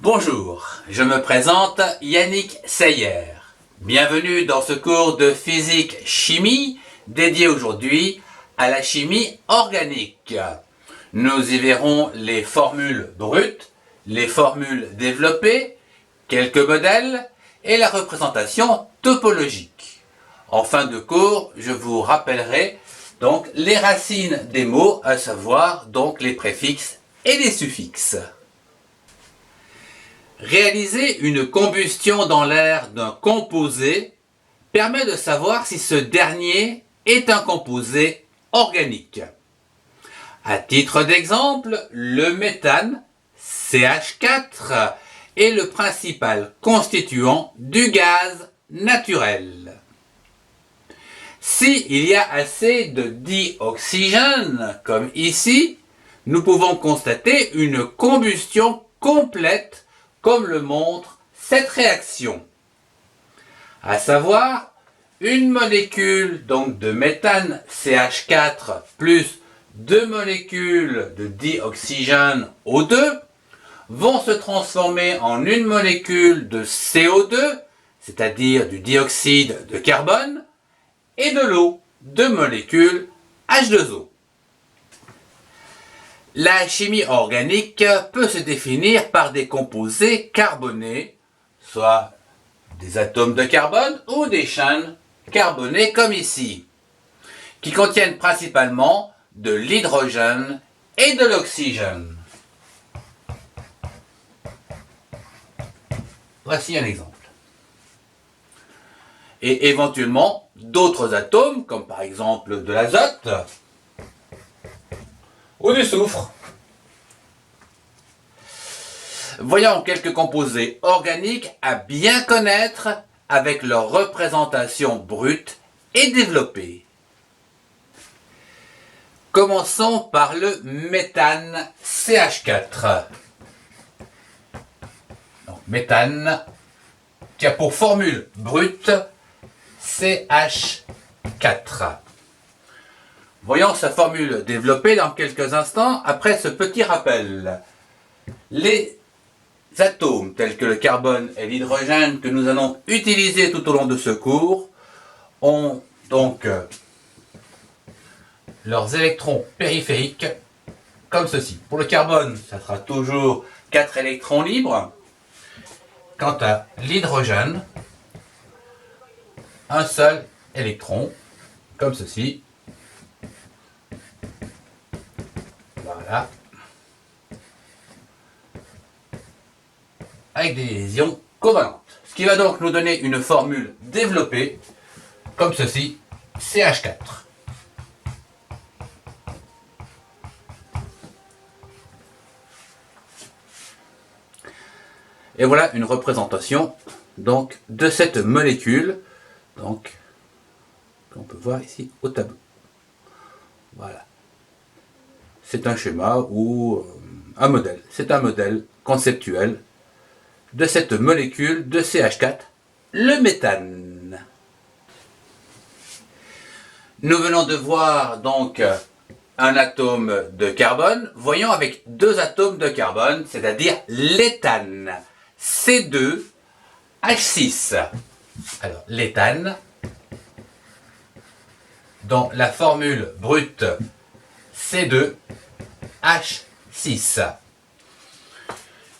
Bonjour, je me présente Yannick Seyer. Bienvenue dans ce cours de physique-chimie dédié aujourd'hui à la chimie organique. Nous y verrons les formules brutes, les formules développées, quelques modèles et la représentation topologique. En fin de cours, je vous rappellerai donc les racines des mots, à savoir donc les préfixes et les suffixes. Réaliser une combustion dans l'air d'un composé permet de savoir si ce dernier est un composé organique. À titre d'exemple, le méthane, CH4, est le principal constituant du gaz naturel. S'il y a assez de dioxygène, comme ici, nous pouvons constater une combustion complète comme le montre cette réaction. À savoir, une molécule donc de méthane CH4 plus deux molécules de dioxygène O2 vont se transformer en une molécule de CO2, c'est-à-dire du dioxyde de carbone, et de l'eau, deux molécules H2O. La chimie organique peut se définir par des composés carbonés, soit des atomes de carbone ou des chaînes carbonées comme ici, qui contiennent principalement de l'hydrogène et de l'oxygène. Voici un exemple. Et éventuellement d'autres atomes, comme par exemple de l'azote ou du soufre. Voyons quelques composés organiques à bien connaître avec leur représentation brute et développée. Commençons par le méthane CH4. Donc, méthane qui a pour formule brute CH4. Voyons sa formule développée dans quelques instants après ce petit rappel. Les atomes tels que le carbone et l'hydrogène que nous allons utiliser tout au long de ce cours ont donc leurs électrons périphériques comme ceci. Pour le carbone, ça sera toujours 4 électrons libres. Quant à l'hydrogène, un seul électron comme ceci. Voilà. Avec des liaisons covalentes. Ce qui va donc nous donner une formule développée, comme ceci, CH4. Et voilà une représentation donc, de cette molécule, donc, qu'on peut voir ici au tableau. Voilà. C'est un schéma ou un modèle. C'est un modèle conceptuel de cette molécule de CH4, le méthane. Nous venons de voir donc un atome de carbone. Voyons avec deux atomes de carbone, c'est-à-dire l'éthane, C2H6. Alors, l'éthane, dont la formule brute C2H6,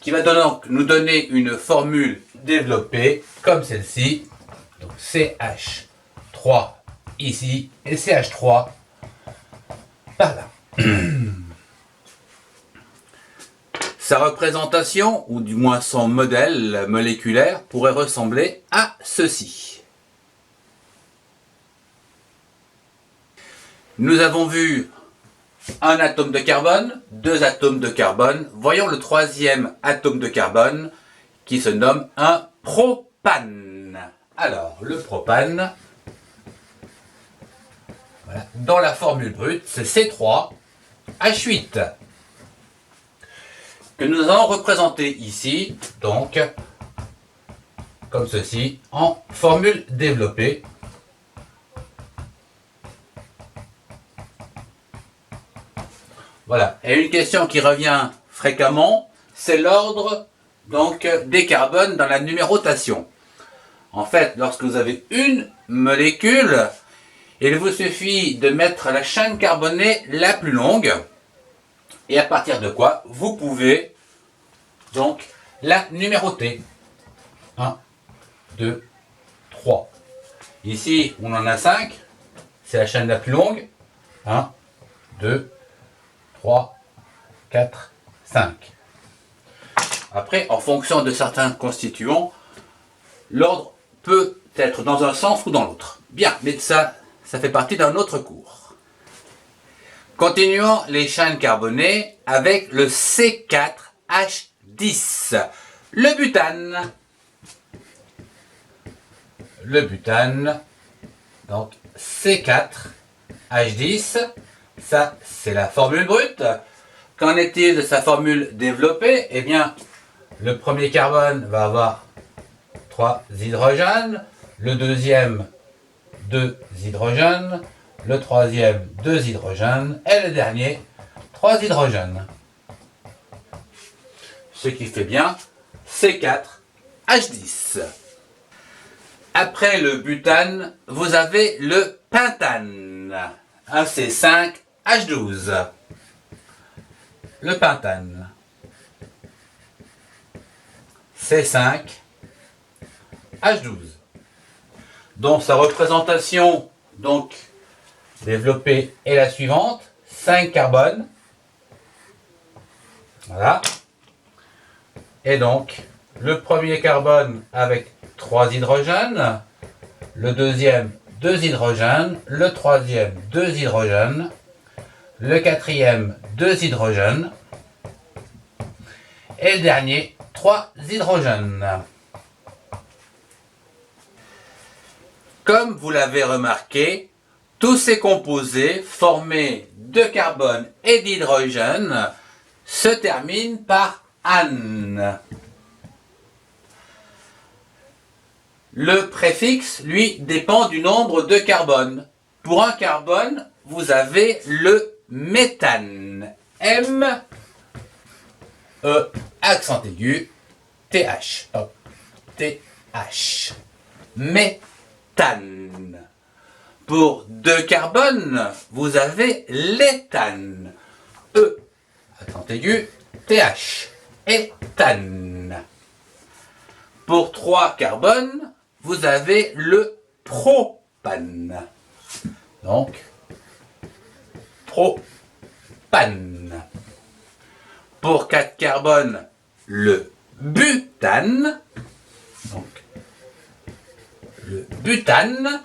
qui va donc nous donner une formule développée comme celle-ci. Donc CH3 ici et CH3 par là. Sa représentation, ou du moins son modèle moléculaire, pourrait ressembler à ceci. Nous avons vu un atome de carbone, deux atomes de carbone. Voyons le troisième atome de carbone qui se nomme un propane. Alors, le propane, voilà, dans la formule brute, c'est C3H8 que nous allons représenter ici, donc, comme ceci, en formule développée. Voilà. Et une question qui revient fréquemment, c'est l'ordre donc des carbones dans la numérotation. En fait, lorsque vous avez une molécule, il vous suffit de mettre la chaîne carbonée la plus longue, et à partir de quoi vous pouvez donc la numéroter. 1, 2, 3. Ici, on en a 5, c'est la chaîne la plus longue. 1, 2, 3, 4, 5. Après, en fonction de certains constituants, l'ordre peut être dans un sens ou dans l'autre. Bien, mais ça fait partie d'un autre cours. Continuons les chaînes carbonées avec le C4H10, le butane. Le butane, donc C4H10, ça c'est la formule brute. Qu'en est-il de sa formule développée? Eh bien, le premier carbone va avoir 3 hydrogènes, le deuxième 2 hydrogènes, le troisième 2 hydrogènes et le dernier 3 hydrogènes. Ce qui fait bien C4H10. Après le butane, vous avez le pentane, un C5H12. Le pentane, C5H12. Donc sa représentation donc développée est la suivante: 5 carbones. Voilà. Et donc le premier carbone avec 3 hydrogènes, le deuxième 2 hydrogènes, le troisième 2 hydrogènes, le quatrième 2 hydrogènes et le dernier 3 hydrogènes. Comme vous l'avez remarqué, tous ces composés formés de carbone et d'hydrogène se terminent par -ane. Le préfixe, lui, dépend du nombre de carbones. Pour un carbone, vous avez le méthane. M, E, accent aigu, TH. Hop, TH. Méthane. Pour 2 carbones, vous avez l'éthane. E, accent aigu, TH. Éthane. Pour 3 carbones, vous avez le propane. Donc, propane. Pour 4 carbones, le butane. Donc, le butane.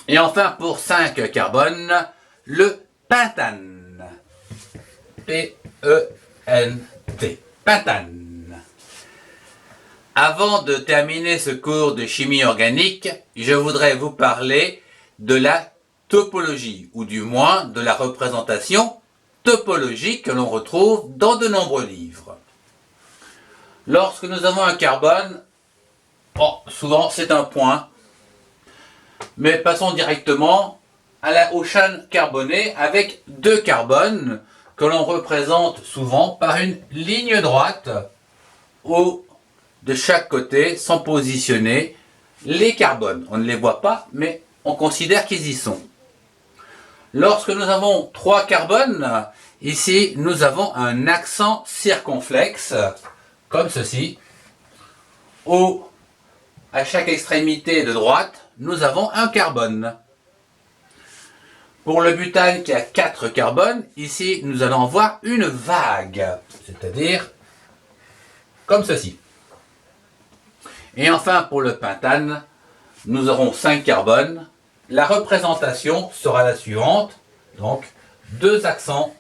Et enfin, pour 5 carbones, le pentane. P-E-N-T. Pentane. Avant de terminer ce cours de chimie organique, je voudrais vous parler de la topologie, ou du moins de la représentation topologique que l'on retrouve dans de nombreux livres. Lorsque nous avons un carbone, souvent c'est un point, mais passons directement aux chaînes carbonées avec 2 carbones que l'on représente souvent par une ligne droite où de chaque côté sont positionnés les carbones. On ne les voit pas, mais on considère qu'ils y sont. Lorsque nous avons 3 carbones, ici nous avons un accent circonflexe, comme ceci, où à chaque extrémité de droite, nous avons un carbone. Pour le butane qui a 4 carbones, ici nous allons voir une vague, c'est-à-dire comme ceci. Et enfin, pour le pentane, nous aurons 5 carbones. La représentation sera la suivante. Donc, 2 accents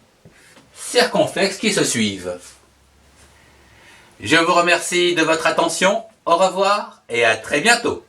circonflexes qui se suivent. Je vous remercie de votre attention. Au revoir et à très bientôt.